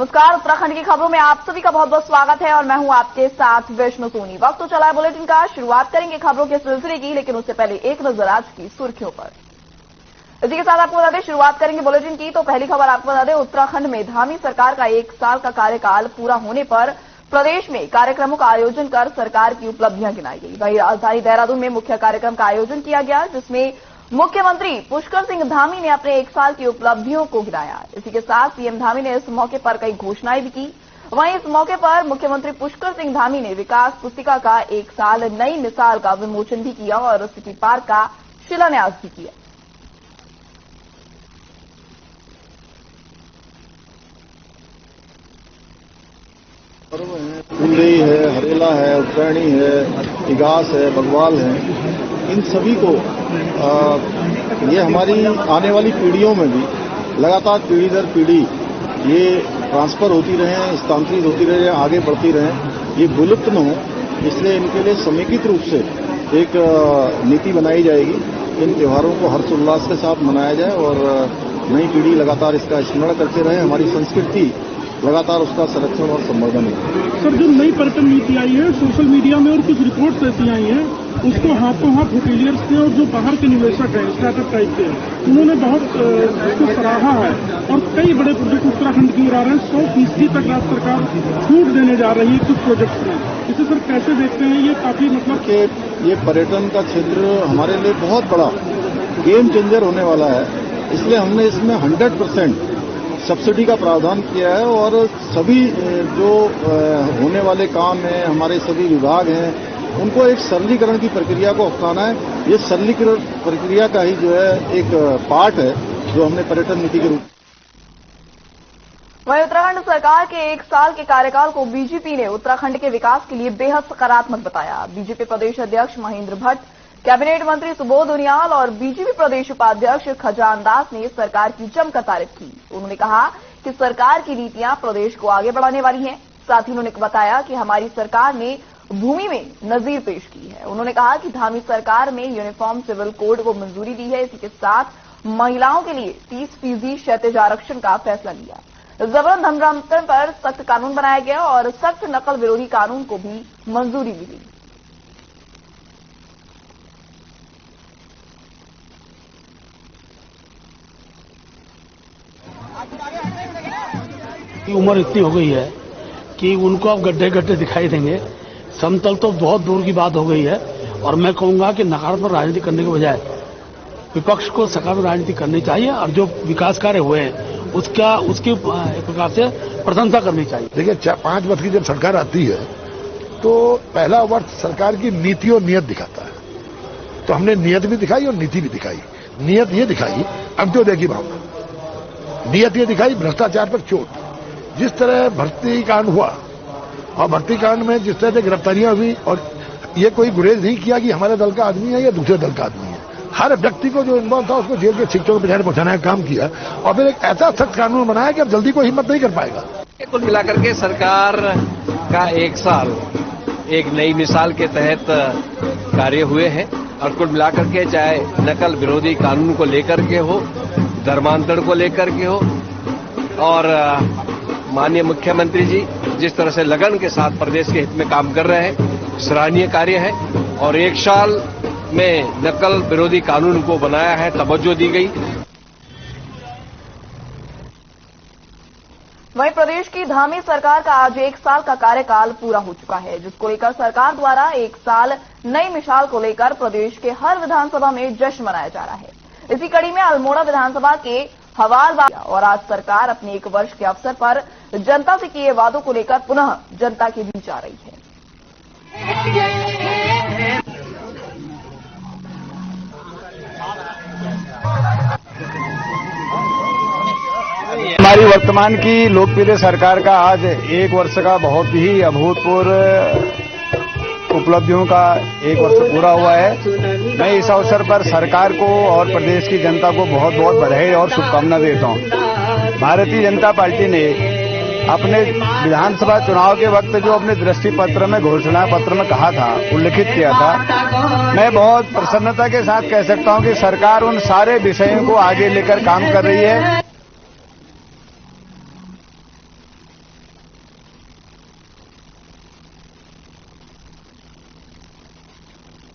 नमस्कार, उत्तराखंड की खबरों में आप सभी का बहुत बहुत स्वागत है और मैं हूं आपके साथ विष्णु सोनी। वक्त तो चला है बुलेटिन का, शुरुआत करेंगे खबरों के सिलसिले की, लेकिन उससे पहले एक नजर आज की सुर्खियों पर। इसी के साथ आपको बता दें, शुरुआत करेंगे बुलेटिन की तो पहली खबर आपको बता दें, उत्तराखंड में धामी सरकार का 1 साल का कार्यकाल पूरा होने पर प्रदेश में कार्यक्रमों का आयोजन कर सरकार की उपलब्धियां गिनाई गई। वहीं राजधानी देहरादून में मुख्य कार्यक्रम का आयोजन किया गया, जिसमें मुख्यमंत्री पुष्कर सिंह धामी ने अपने 1 साल की उपलब्धियों को गिनाया। इसी के साथ सीएम धामी ने इस मौके पर कई घोषणाएं भी की। वहीं इस मौके पर मुख्यमंत्री पुष्कर सिंह धामी ने विकास पुस्तिका का 1 साल नई मिसाल का विमोचन भी किया और सिटी पार्क का शिलान्यास भी किया। फूलदेई है, हरेला है, उत्तरायणी है, इगास है, बगवाल है, इन सभी को ये हमारी आने वाली पीढ़ियों में भी लगातार पीढ़ी दर पीढ़ी ये ट्रांसफर होती रहे, स्थानांतरित होती रहे, आगे बढ़ती रहे, ये विलुप्त न हो, इसलिए इनके लिए समेकित रूप से एक नीति बनाई जाएगी। इन त्योहारों को हर्षोल्लास के साथ मनाया जाए और नई पीढ़ी लगातार इसका स्मरण करते रहे। हमारी संस्कृति लगातार उसका संरक्षण और संवर्धन है। सर, जो नई पर्यटन नीति आई है, सोशल मीडिया में और कुछ रिपोर्ट्स ऐसी आई हैं, उसको हाथों हाथ होटेलियर्स के और जो बाहर के निवेशक हैं, स्टार्टअप टाइप के, उन्होंने बहुत उसको सराहा है और कई बड़े प्रोजेक्ट उत्तराखंड की ओर आ रहे हैं। 100% तक राज्य सरकार छूट देने जा रही है कुछ प्रोजेक्ट्स में। इसे सर कैसे देखते हैं? ये काफी मतलब कि ये पर्यटन का क्षेत्र हमारे लिए बहुत बड़ा गेम चेंजर होने वाला है, इसलिए हमने इसमें 100% सब्सिडी का प्रावधान किया है और सभी जो होने वाले काम हैं, हमारे सभी विभाग हैं, उनको एक सरलीकरण की प्रक्रिया को अपनाना है। ये सरलीकरण प्रक्रिया का ही जो है एक पार्ट है जो हमने पर्यटन नीति के रूप। वहीं उत्तराखंड सरकार के 1 साल के कार्यकाल को बीजेपी ने उत्तराखंड के विकास के लिए बेहद सकारात्मक बताया। बीजेपी प्रदेश अध्यक्ष महेंद्र भट्ट, कैबिनेट मंत्री सुबोध उनियाल और बीजेपी प्रदेश उपाध्यक्ष खजान दास ने सरकार की जमकर तारीफ की। उन्होंने कहा कि सरकार की नीतियां प्रदेश को आगे बढ़ाने वाली हैं। साथ ही उन्होंने बताया कि हमारी सरकार ने भूमि में नजीर पेश की है। उन्होंने कहा कि धामी सरकार में यूनिफॉर्म सिविल कोड को मंजूरी दी है। इसी के साथ महिलाओं के लिए 30% क्षैतिज आरक्षण का फैसला लिया। जबरन धनराशि पर सख्त कानून बनाया गया और सख्त नकल विरोधी कानून को भी मंजूरी मिली। उम्र इतनी हो गई है कि उनको अब गड्ढे गड्ढे दिखाई देंगे, समतल तो बहुत दूर की बात हो गई है। और मैं कहूंगा कि नकारात्मक राजनीति करने के बजाय विपक्ष को सकारात्मक राजनीति करनी चाहिए और जो विकास कार्य हुए हैं उसकी एक प्रकार से प्रशंसा करनी चाहिए। देखिए, 5 वर्ष की जब सरकार आती है तो पहला वर्ष सरकार की नीति और नियत दिखाता है। तो हमने नियत भी दिखाई और नीति भी दिखाई। नियत ये दिखाई अंत्योदय की भावना, नियत ये दिखाई भ्रष्टाचार पर चोट। जिस तरह भर्ती कांड हुआ और भर्ती कांड में जिस तरह से गिरफ्तारियां हुई, और ये कोई गुरेज नहीं किया कि हमारे दल का आदमी है या दूसरे दल का आदमी है, हर व्यक्ति को जो इन्वॉल्व था उसको जेल के शिक्षकों के पीछे पहुंचाने का काम किया और फिर एक ऐसा सख्त कानून बनाया कि अब जल्दी कोई हिम्मत नहीं कर पाएगा। कुल मिलाकर के सरकार का 1 साल एक नई मिसाल के तहत कार्य हुए हैं और कुल मिलाकर के चाहे नकल विरोधी कानून को लेकर के हो, धर्मांतरण को लेकर के हो, और माननीय मुख्यमंत्री जी जिस तरह से लगन के साथ प्रदेश के हित में काम कर रहे हैं, सराहनीय कार्य है। और 1 साल में नकल विरोधी कानून को बनाया है, तवज्जो दी गई। वहीं प्रदेश की धामी सरकार का आज 1 साल का कार्यकाल पूरा हो चुका है, जिसको लेकर सरकार द्वारा 1 साल नई मिसाल को लेकर प्रदेश के हर विधानसभा में जश्न मनाया जा रहा है। इसी कड़ी में अल्मोड़ा विधानसभा के हवालबाग और आज सरकार अपने 1 वर्ष के अवसर पर जनता से किए वादों को लेकर पुनः जनता के बीच आ रही है। हमारी वर्तमान की लोकप्रिय सरकार का आज 1 वर्ष का बहुत ही अभूतपूर्व उपलब्धियों का 1 वर्ष पूरा हुआ है। मैं इस अवसर पर सरकार को और प्रदेश की जनता को बहुत बहुत बधाई और शुभकामना देता हूं। भारतीय जनता पार्टी ने अपने विधानसभा चुनाव के वक्त जो अपने दृष्टि पत्र में, घोषणा पत्र में कहा था, उल्लिखित किया था, मैं बहुत प्रसन्नता के साथ कह सकता हूं कि सरकार उन सारे विषयों को आगे लेकर काम कर रही है।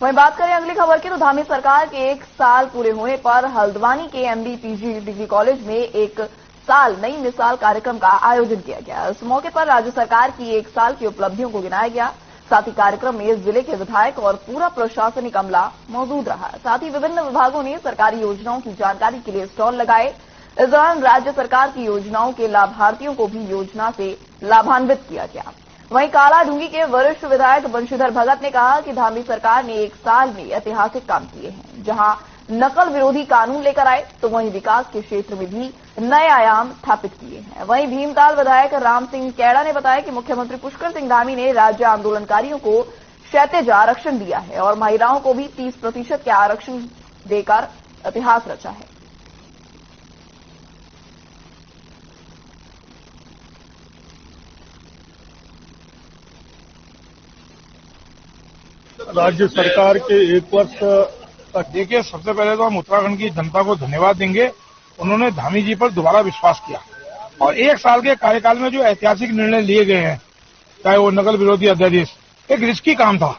वहीं बात करें अगली खबर की तो धामी सरकार के 1 साल पूरे होने पर हल्द्वानी के MB-PG डिग्री कॉलेज में 1 साल नई मिसाल कार्यक्रम का आयोजन किया गया। इस मौके पर राज्य सरकार की 1 साल की उपलब्धियों को गिनाया गया। साथ ही कार्यक्रम में जिले के विधायक और पूरा प्रशासनिक अमला मौजूद रहा। साथ ही विभिन्न विभागों ने सरकारी योजनाओं की जानकारी के लिए स्टॉल लगाए। इस दौरान राज्य सरकार की योजनाओं के लाभार्थियों को भी योजना से लाभान्वित किया गया। वहीं कालाढूंगी के वरिष्ठ विधायक बंशीधर भगत ने कहा कि धामी सरकार ने 1 साल में ऐतिहासिक काम किए हैं। जहां नकल विरोधी कानून लेकर आए तो वहीं विकास के क्षेत्र में भी नए आयाम स्थापित किए हैं। वहीं भीमताल विधायक राम सिंह कैड़ा ने बताया कि मुख्यमंत्री पुष्कर सिंह धामी ने राज्य आंदोलनकारियों को क्षैतिज आरक्षण दिया है और महिलाओं को भी 30% के आरक्षण देकर इतिहास रचा है। राज्य सरकार के 1 वर्ष तक देखिए, सबसे पहले तो हम उत्तराखंड की जनता को धन्यवाद देंगे। उन्होंने धामी जी पर दोबारा विश्वास किया और 1 साल के कार्यकाल में जो ऐतिहासिक निर्णय लिए गए हैं, चाहे वो नकल विरोधी अध्यादेश, एक रिस्की काम था,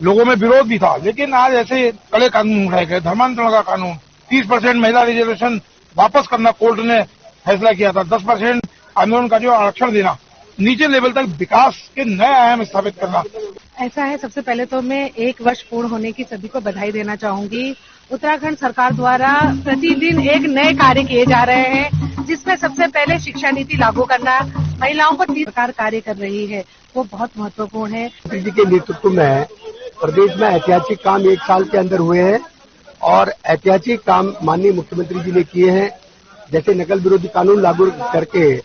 लोगों में विरोध भी था, लेकिन आज ऐसे कड़े कानून उठाए गए। धर्मांतरण का कानून, 30% महिला रिजर्वेशन वापस करना कोर्ट ने फैसला किया था, 10% आंदोलनकारियों को आरक्षण देना, नीचे लेवल तक विकास के नए आयाम स्थापित करना। ऐसा है, सबसे पहले तो मैं 1 वर्ष पूर्ण होने की सभी को बधाई देना चाहूंगी। उत्तराखंड सरकार द्वारा प्रतिदिन एक नए कार्य किए जा रहे हैं, जिसमें सबसे पहले शिक्षा नीति लागू करना, महिलाओं को सरकार कार्य कर रही है, वो बहुत महत्वपूर्ण है। जी के नेतृत्व में प्रदेश में ऐतिहासिक काम 1 साल के अंदर हुए हैं और ऐतिहासिक काम माननीय मुख्यमंत्री जी ने किए हैं। जैसे नकल विरोधी कानून लागू करके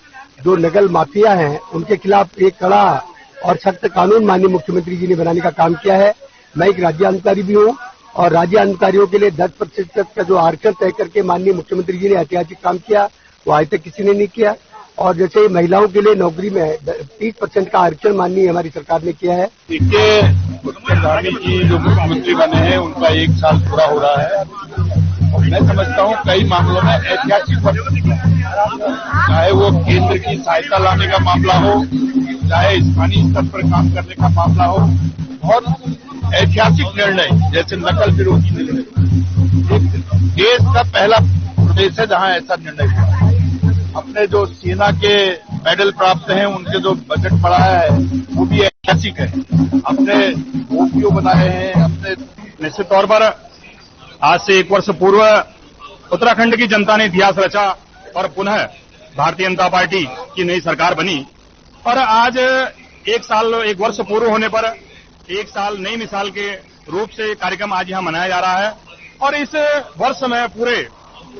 जो नकल माफिया हैं उनके खिलाफ एक कड़ा और सख्त कानून माननीय मुख्यमंत्री जी ने बनाने का काम किया है। मैं एक राज्य अधिकारी भी हूँ और राज्य अधिकारियों के लिए 10% का जो आरक्षण तय करके माननीय मुख्यमंत्री जी ने ऐतिहासिक काम किया, वो आज तक किसी ने नहीं किया। और जैसे महिलाओं के लिए नौकरी में 30% का आरक्षण माननीय हमारी सरकार ने किया है। देखिए, धामी जी जो मुख्यमंत्री बने हैं उनका 1 साल पूरा हो रहा है और मैं समझता हूँ कई मामलों में ऐतिहासिक, चाहे वो केंद्र की सहायता लाने का मामला हो, चाहे स्थानीय स्तर पर काम करने का मामला हो, बहुत ऐतिहासिक निर्णय जैसे नकल विरोधी निर्णय, देश का पहला प्रदेश है जहां ऐसा निर्णय हुआ। अपने जो सेना के मेडल प्राप्त हैं, उनके जो बजट बढ़ाया है वो भी ऐतिहासिक है। अपने ओपीओ बनाए हैं, अपने निश्चित तौर पर आज से 1 वर्ष पूर्व उत्तराखंड की जनता ने इतिहास रचा और पुनः भारतीय जनता पार्टी की नई सरकार बनी और आज 1 वर्ष पूर्व होने पर 1 साल नई मिसाल के रूप से कार्यक्रम आज यहां मनाया जा रहा है। और इस वर्ष में पूरे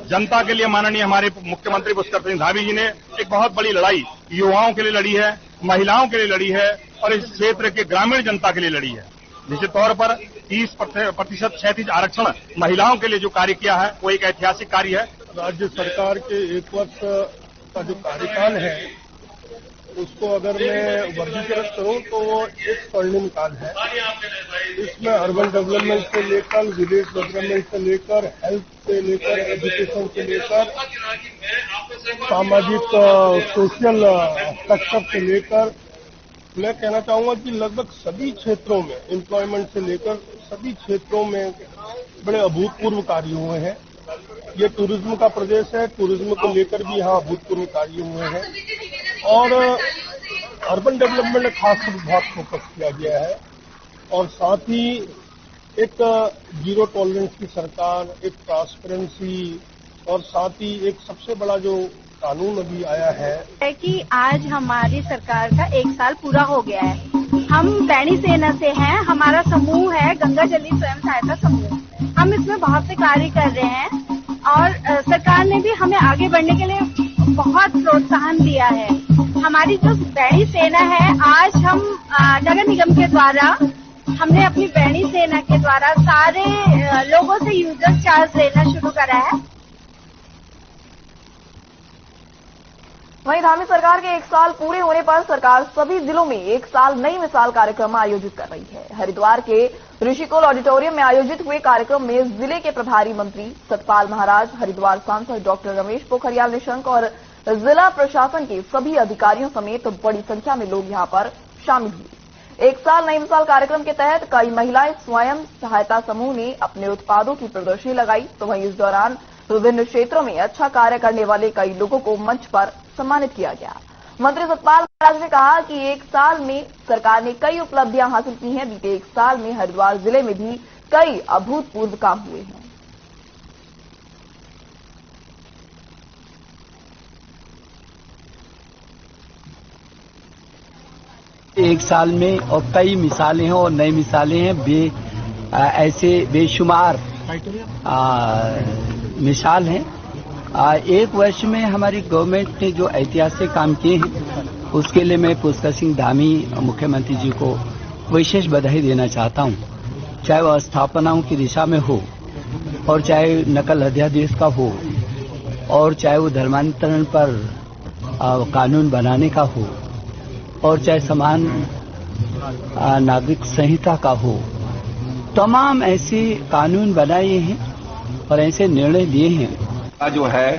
जनता के लिए माननीय हमारे मुख्यमंत्री पुष्कर सिंह धामी जी ने एक बहुत बड़ी लड़ाई युवाओं के लिए लड़ी है, महिलाओं के लिए लड़ी है और इस क्षेत्र के ग्रामीण जनता के लिए लड़ी है। निश्चित तौर पर 30% क्षैतिज आरक्षण महिलाओं के लिए जो कार्य किया है वो एक ऐतिहासिक कार्य है। राज्य सरकार के 1 वर्ष का जो कार्यकाल है उसको अगर मैं वर्गीकृत करूं तो वो एक स्वर्णिम काल है। इसमें अर्बन डेवलपमेंट से लेकर, विलेज डेवलपमेंट से लेकर, हेल्थ से लेकर, एजुकेशन से लेकर, सामाजिक सोशल सेक्टर से लेकर, मैं कहना चाहूंगा कि लगभग सभी क्षेत्रों में, एम्प्लॉयमेंट से लेकर सभी क्षेत्रों में बड़े अभूतपूर्व कार्य हुए हैं। ये टूरिज्म का प्रदेश है, टूरिज्म को लेकर भी यहाँ अभूतपूर्व कार्य हुए हैं और अर्बन डेवलपमेंट में खास बहुत फोकस किया गया है और साथ ही एक जीरो टॉलरेंस की सरकार, एक ट्रांसपेरेंसी और साथ ही एक सबसे बड़ा जो कानून अभी आया है कि आज हमारी सरकार का 1 साल पूरा हो गया है। हम बैणी सेना से हैं, हमारा समूह है गंगा जली स्वयं सहायता समूह। हम इसमें बहुत से कार्य कर रहे हैं और सरकार ने भी हमें आगे बढ़ने के लिए बहुत प्रोत्साहन दिया है। हमारी जो बैणी सेना है, आज हम नगर निगम के द्वारा हमने अपनी बैणी सेना के द्वारा सारे लोगों से यूजर चार्ज लेना शुरू करा है। वहीं धामी सरकार के 1 साल पूरे होने पर सरकार सभी जिलों में 1 साल नई मिसाल कार्यक्रम आयोजित कर रही है। हरिद्वार के ऋषिकुल ऑडिटोरियम में आयोजित हुए कार्यक्रम में जिले के प्रभारी मंत्री सतपाल महाराज, हरिद्वार सांसद डॉक्टर रमेश पोखरियाल निशंक और जिला प्रशासन के सभी अधिकारियों समेत बड़ी संख्या में लोग यहां पर शामिल हुए। एक साल नई मिसाल कार्यक्रम के तहत कई महिलाएं स्वयं सहायता समूह ने अपने उत्पादों की प्रदर्शनी लगाई, तो वहीं इस दौरान विभिन्न क्षेत्रों में अच्छा कार्य करने वाले कई लोगों को मंच पर सम्मानित किया गया। मंत्री सतपाल महाराज ने कहा कि एक साल में सरकार ने कई उपलब्धियां हासिल की हैं। बीते एक साल में हरिद्वार जिले में भी कई अभूतपूर्व काम हुए हैं। एक साल में और कई मिसालें हैं और नई मिसालें हैं, ऐसे बेशुमार मिसाल हैं। एक वर्ष में हमारी गवर्नमेंट ने जो ऐतिहासिक काम किए हैं उसके लिए मैं पुष्कर सिंह धामी मुख्यमंत्री जी को विशेष बधाई देना चाहता हूं, चाहे वह स्थापनाओं की दिशा में हो और चाहे नकल अध्यादेश का हो और चाहे वो धर्मांतरण पर कानून बनाने का हो और चाहे समान नागरिक संहिता का हो। तमाम ऐसे कानून बनाए हैं और ऐसे निर्णय लिए हैं जो है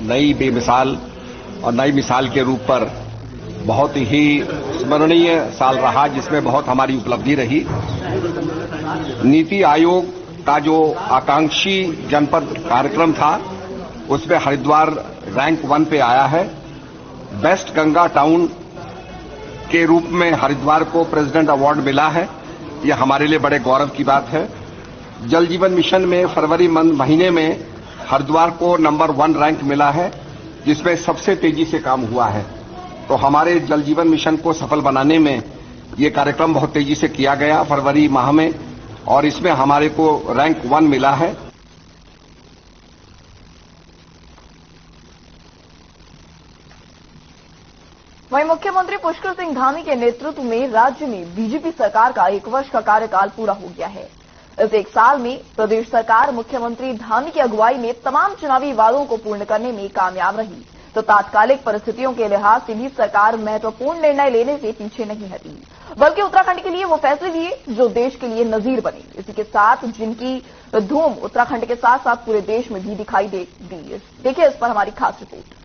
नई बेमिसाल और नई मिसाल के रूप पर बहुत ही स्मरणीय साल रहा, जिसमें बहुत हमारी उपलब्धि रही। नीति आयोग का जो आकांक्षी जनपद कार्यक्रम था उसमें हरिद्वार रैंक 1 पे आया है। बेस्ट गंगा टाउन के रूप में हरिद्वार को प्रेसिडेंट अवार्ड मिला है, यह हमारे लिए बड़े गौरव की बात है। जल जीवन मिशन में फरवरी महीने में हरिद्वार को नंबर 1 रैंक मिला है, जिसमें सबसे तेजी से काम हुआ है। तो हमारे जल जीवन मिशन को सफल बनाने में ये कार्यक्रम बहुत तेजी से किया गया फरवरी माह में, और इसमें हमारे को रैंक 1 मिला है। वहीं मुख्यमंत्री पुष्कर सिंह धामी के नेतृत्व में राज्य में बीजेपी सरकार का 1 वर्ष का कार्यकाल पूरा हो गया है। इस एक साल में प्रदेश सरकार मुख्यमंत्री धामी की अगुवाई में तमाम चुनावी वादों को पूर्ण करने में कामयाब रही, तो तात्कालिक परिस्थितियों के लिहाज से भी सरकार महत्वपूर्ण निर्णय लेने से पीछे नहीं हटी, बल्कि उत्तराखंड के लिए वो फैसले लिए जो देश के लिए नजीर बने। इसी के साथ जिनकी धूम उत्तराखंड के साथ साथ पूरे देश में भी दिखाई दी। देखिए इस पर हमारी खास रिपोर्ट।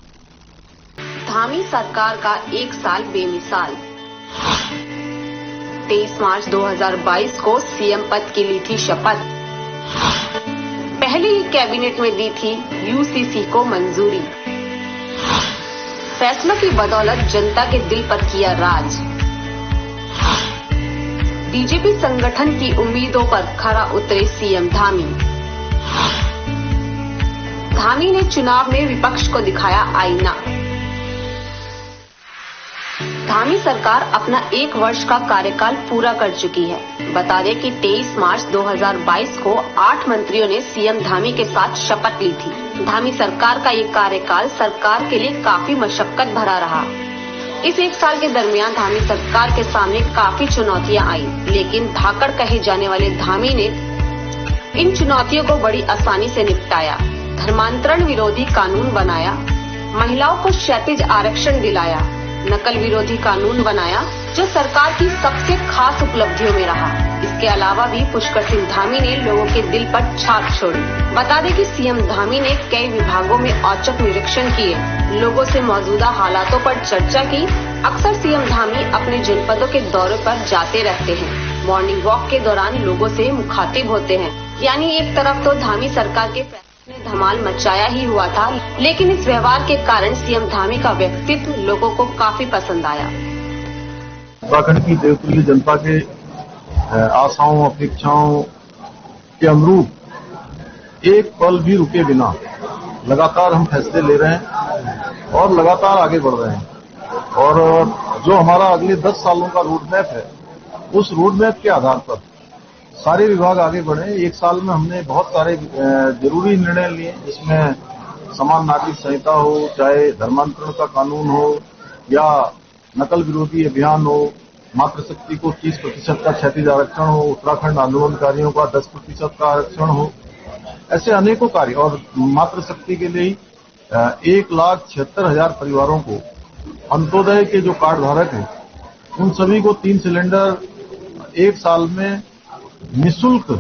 धामी सरकार का 1 साल बेमिसाल। 23 मार्च 2022 को सीएम पद की ली थी शपथ। पहले ही कैबिनेट में दी थी यूसीसी को मंजूरी। फैसलों की बदौलत जनता के दिल पर किया राज। बीजेपी संगठन की उम्मीदों पर खरा उतरे सीएम धामी। धामी ने चुनाव में विपक्ष को दिखाया आईना। धामी सरकार अपना 1 वर्ष का कार्यकाल पूरा कर चुकी है। बता दें कि 23 मार्च 2022 को 8 मंत्रियों ने सीएम धामी के साथ शपथ ली थी। धामी सरकार का ये कार्यकाल सरकार के लिए काफी मशक्कत भरा रहा। इस 1 साल के दरमियान धामी सरकार के सामने काफी चुनौतियां आई, लेकिन धाकड़ कहे जाने वाले धामी ने इन चुनौतियों को बड़ी आसानी से निपटाया। धर्मांतरण विरोधी कानून बनाया, महिलाओं को क्षैतिज आरक्षण दिलाया, नकल विरोधी कानून बनाया, जो सरकार की सबसे खास उपलब्धियों में रहा। इसके अलावा भी पुष्कर सिंह धामी ने लोगों के दिल पर छाप छोड़ी। बता दें कि सीएम धामी ने कई विभागों में औचक निरीक्षण किए, लोगों से मौजूदा हालातों पर चर्चा की। अक्सर सीएम धामी अपने जनपदों के दौरे पर जाते रहते हैं, मॉर्निंग वॉक के दौरान लोगों से मुखातिब होते हैं। यानी एक तरफ तो धामी सरकार के ने धमाल मचाया ही हुआ था, लेकिन इस व्यवहार के कारण सीएम धामी का व्यक्तित्व लोगों को काफी पसंद आया। उत्तराखंड की देवतुल्य जनता के आशाओं अपेक्षाओं के अनुरूप एक पल भी रुके बिना लगातार हम फैसले ले रहे हैं और लगातार आगे बढ़ रहे हैं। और जो हमारा अगले 10 सालों का रोड मैप है, उस रोड मैप के आधार पर सारे विभाग आगे बढ़े। 1 साल में हमने बहुत सारे जरूरी निर्णय लिए, जिसमें समान नागरिक संहिता हो, चाहे धर्मांतरण का कानून हो या नकल विरोधी अभियान हो, मातृशक्ति को 30% का क्षैतिज आरक्षण हो, उत्तराखंड आंदोलनकारियों का 10% का आरक्षण हो, ऐसे अनेकों कार्य। और मातृशक्ति के लिए 1,76,000 परिवारों को अंत्योदय के जो कार्ड धारक हैं उन सभी को 3 सिलेंडर 1 साल में निःशुल्क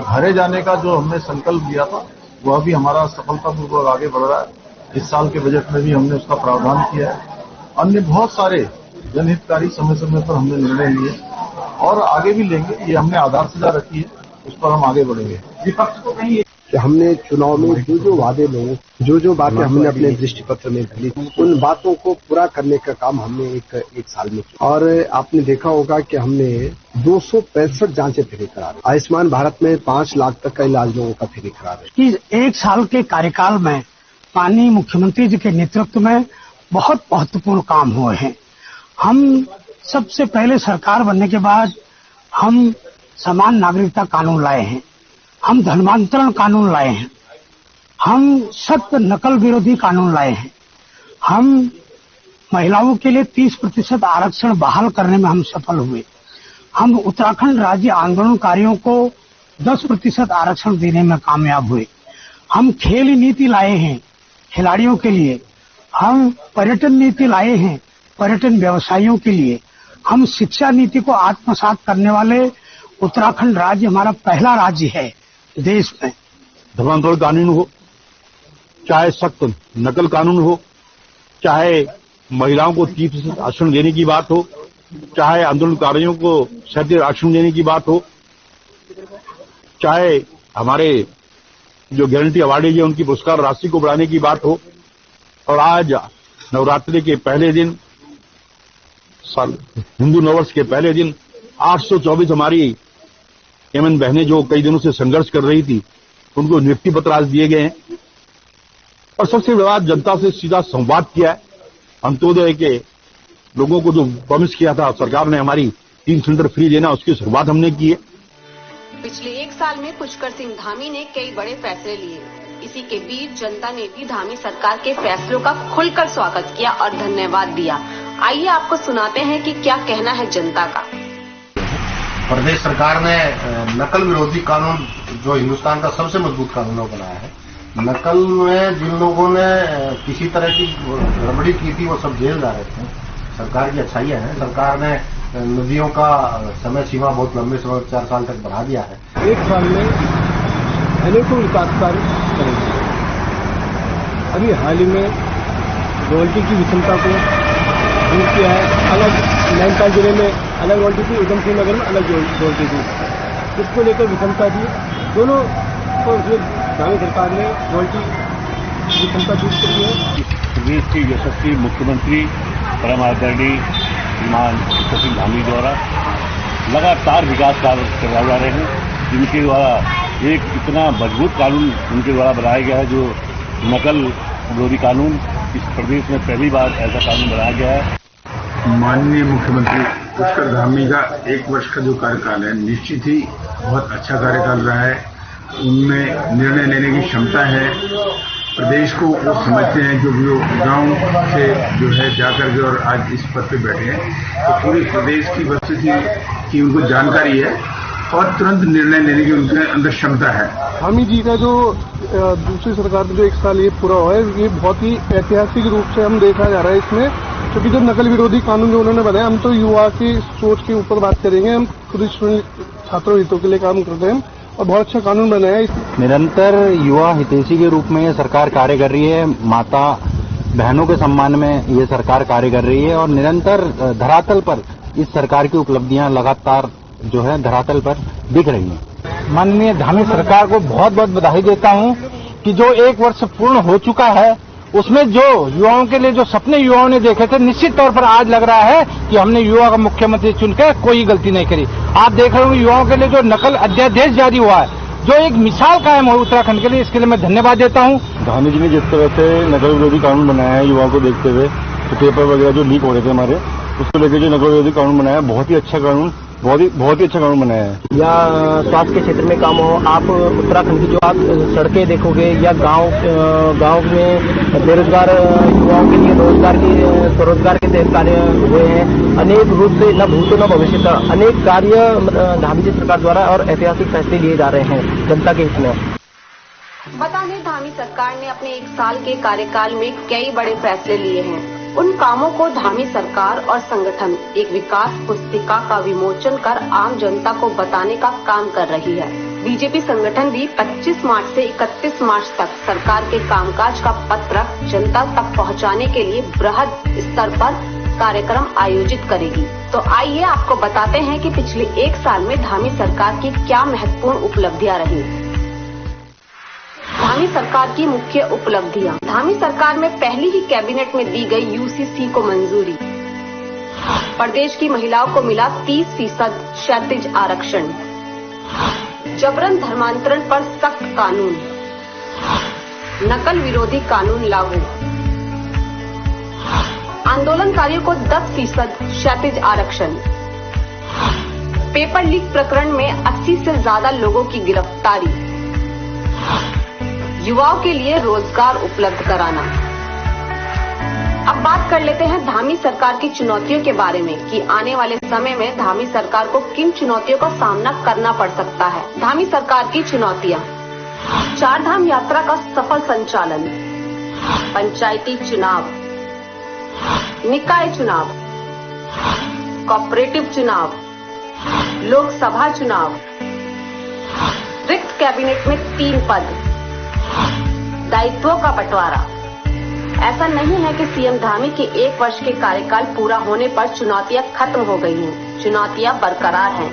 भरे जाने का जो हमने संकल्प लिया था, वह भी हमारा सफलतापूर्वक आगे बढ़ रहा है। इस साल के बजट में भी हमने उसका प्रावधान किया है। अन्य बहुत सारे जनहितकारी समय समय पर हमने निर्णय लिए। और आगे भी लेंगे। ये हमने आधारशिला रखी है, उस पर हम आगे बढ़ेंगे। विपक्ष को कहीं कि हमने चुनाव में जो वादे लोगों, जो बातें हमने अपने दृष्टिपत्र में डाली, उन बातों को पूरा करने का काम हमने एक साल में किया। और आपने देखा होगा कि हमने 265 जांचें फ्री करा दी। आयुष्मान भारत में 5 लाख तक का इलाज लोगों का फ्री करा रहे। इस एक साल के कार्यकाल में माननीय मुख्यमंत्री जी के नेतृत्व में बहुत महत्वपूर्ण काम हुए हैं। हम सबसे पहले सरकार बनने के बाद हम समान नागरिकता कानून लाए हैं, हम धर्मांतरण कानून लाए हैं, हम सत्य नकल विरोधी कानून लाए हैं, हम महिलाओं के लिए 30% आरक्षण बहाल करने में हम सफल हुए, हम उत्तराखंड राज्य आंदोलनकारियों को 10% आरक्षण देने में कामयाब हुए, हम खेल नीति लाए हैं खिलाड़ियों के लिए, हम पर्यटन नीति लाए हैं पर्यटन व्यवसायियों के लिए, हम शिक्षा नीति को आत्मसात करने वाले उत्तराखंड राज्य हमारा पहला राज्य है देश में। धर्मांतरण कानून हो, चाहे सख्त नकल कानून हो, चाहे महिलाओं को 30% आरक्षण देने की बात हो, चाहे आंदोलनकारियों को 37 आरक्षण देने की बात हो, चाहे हमारे जो गारंटी अवार्डी है उनकी पुरस्कार राशि को बढ़ाने की बात हो, और आज नवरात्रि के पहले दिन, हिंदू नववर्ष के पहले दिन 824 हमारी एमएन बहनें जो कई दिनों से संघर्ष कर रही थी, उनको नियुक्ति पत्र आज दिए गए हैं। और सबसे बड़ा जनता से सीधा संवाद किया है। अंत्योदय के लोगों को जो प्रॉमिस किया था सरकार ने हमारी 3 सिलेंडर फ्री देना, उसकी शुरुआत हमने की है। पिछले 1 साल में पुष्कर सिंह धामी ने कई बड़े फैसले लिए। इसी के बीच जनता ने भी धामी सरकार के फैसलों का खुलकर स्वागत किया और धन्यवाद दिया। आइए आपको सुनाते हैं कि क्या कहना है जनता का। प्रदेश सरकार ने नकल विरोधी कानून, जो हिंदुस्तान का सबसे मजबूत कानून बनाया है। नकल में जिन लोगों ने किसी तरह की गड़बड़ी की थी वो सब जेल जा रहे थे। सरकार की अच्छाइयां हैं। सरकार ने नदियों का समय सीमा बहुत लंबे समय 4 साल तक बढ़ा दिया है। 1 साल में अनेकों विकास कार्य करेंगे। अभी हाल ही में रॉयल्टी की विषमता को दूर किया है। अलग नैनीताल जिले में अलग रॉयल्टी थी, उधमसिंह नगर में अलग रॉयल्टी थी, इसको लेकर विषमता थी। दोनों को धामी सरकार ने रॉयल्टी विषमता दूर की है। प्रदेश के यशस्वी मुख्यमंत्री परम आदरणीय श्रीमान पुष्कर सिंह धामी द्वारा लगातार विकास कार्य करवाए जा रहे हैं, जिनके द्वारा एक इतना मजबूत कानून उनके द्वारा बनाया गया है, जो नकल विरोधी कानून। इस प्रदेश में पहली बार ऐसा कानून बनाया गया है। माननीय मुख्यमंत्री पुष्कर धामी का 1 वर्ष का जो कार्यकाल है, निश्चित ही बहुत अच्छा कार्यकाल रहा है। उनमें निर्णय लेने की क्षमता है। प्रदेश को वो समझते हैं, जो भी वो गांव से जो है जाकर के और आज इस पद पे बैठे हैं, तो पूरे प्रदेश की परिस्थिति की उनको जानकारी है और तुरंत निर्णय लेने की उनके अंदर क्षमता है। धामी जी का जो दूसरी सरकार में जो 1 साल ये पूरा हुआ है, ये बहुत ही ऐतिहासिक रूप से हम देखा जा रहा है इसमें, क्योंकि जो नकल विरोधी कानून जो उन्होंने बनाया, हम तो युवा की सोच के ऊपर बात करेंगे। हम खुद छात्रों हितों के लिए काम करते हैं और बहुत अच्छा कानून बनाया है। निरंतर युवा हितैषी के रूप में ये सरकार कार्य कर रही है। माता बहनों के सम्मान में ये सरकार कार्य कर रही है और निरंतर धरातल पर इस सरकार की उपलब्धियां लगातार जो है धरातल पर दिख रही हैं। माननीय धामी सरकार को बहुत बहुत बधाई देता हूं कि जो 1 वर्ष पूर्ण हो चुका है, उसमें जो युवाओं के लिए जो सपने युवाओं ने देखे थे, निश्चित तौर पर आज लग रहा है कि हमने युवा का मुख्यमंत्री चुनकर कोई गलती नहीं करी। आप देख रहे होंगे युवाओं के लिए जो नकल अध्यादेश जारी हुआ है, जो एक मिसाल कायम हो उत्तराखंड के लिए, इसके लिए मैं धन्यवाद देता हूं। धामी जी ने जिस तरह से नकल विरोधी कानून बनाया है युवाओं को देखते हुए, तो पेपर वगैरह जो लीक हो रहे थे हमारे, उसको लेकर जो नकल विरोधी कानून बनाया, बहुत ही अच्छा कानून, बहुत ही अच्छा कानून बनाया है। या स्वास्थ्य के क्षेत्र में काम हो, आप उत्तराखंड की जो आप सड़कें देखोगे, या गांव में बेरोजगार युवाओं के लिए स्वरोजगार के तहत कार्य हुए हैं। अनेक रूप से न भूत न भविष्य का अनेक कार्य धामी जी सरकार द्वारा और ऐतिहासिक फैसले लिए जा रहे हैं जनता के हित में। बता दें, धामी सरकार ने अपने 1 साल के कार्यकाल में कई बड़े फैसले लिए हैं। उन कामों को धामी सरकार और संगठन एक विकास पुस्तिका का विमोचन कर आम जनता को बताने का काम कर रही है। बीजेपी संगठन भी 25 मार्च से 31 मार्च तक सरकार के कामकाज का पत्रक जनता तक पहुंचाने के लिए बृहद स्तर पर कार्यक्रम आयोजित करेगी। तो आइए आपको बताते हैं कि पिछले 1 साल में धामी सरकार की क्या महत्वपूर्ण उपलब्धियां रही। धामी सरकार की मुख्य उपलब्धियां। धामी सरकार में पहली ही कैबिनेट में दी गई यूसीसी को मंजूरी। प्रदेश की महिलाओं को मिला 30% क्षैतिज आरक्षण। जबरन धर्मांतरण पर सख्त कानून। नकल विरोधी कानून लागू। आंदोलनकारियों को 10% क्षैतिज आरक्षण। पेपर लीक प्रकरण में 80 से ज्यादा लोगों की गिरफ्तारी। युवाओं के लिए रोजगार उपलब्ध कराना। अब बात कर लेते हैं धामी सरकार की चुनौतियों के बारे में कि आने वाले समय में धामी सरकार को किन चुनौतियों का सामना करना पड़ सकता है। धामी सरकार की चुनौतियां। 4 धाम यात्रा का सफल संचालन। पंचायती चुनाव, निकाय चुनाव, कोऑपरेटिव चुनाव, लोकसभा चुनाव, रिक्त कैबिनेट में 3 पद, दायित्वों का बंटवारा। ऐसा नहीं है कि सीएम धामी के 1 वर्ष के कार्यकाल पूरा होने पर चुनौतियां खत्म हो गई हैं। चुनौतियां बरकरार हैं,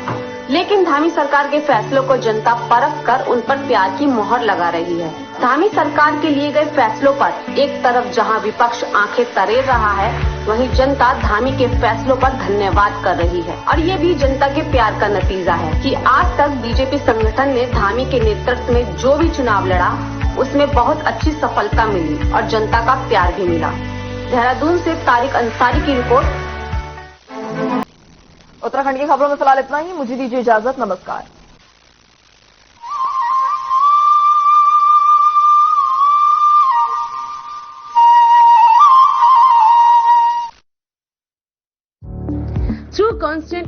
लेकिन धामी सरकार के फैसलों को जनता परख कर उन पर प्यार की मोहर लगा रही है। धामी सरकार के लिए गए फैसलों पर एक तरफ जहां विपक्ष आंखें तरेर रहा है, वहीं जनता धामी के फैसलों पर धन्यवाद कर रही है। और ये भी जनता के प्यार का नतीजा है कि आज तक बीजेपी संगठन ने धामी के नेतृत्व में जो भी चुनाव लड़ा, उसमें बहुत अच्छी सफलता मिली और जनता का प्यार भी मिला। देहरादून से तारिक अंसारी की रिपोर्ट। उत्तराखंड की खबरों में फिलहाल इतना ही। मुझे दीजिए इजाजत। नमस्कार। True Constant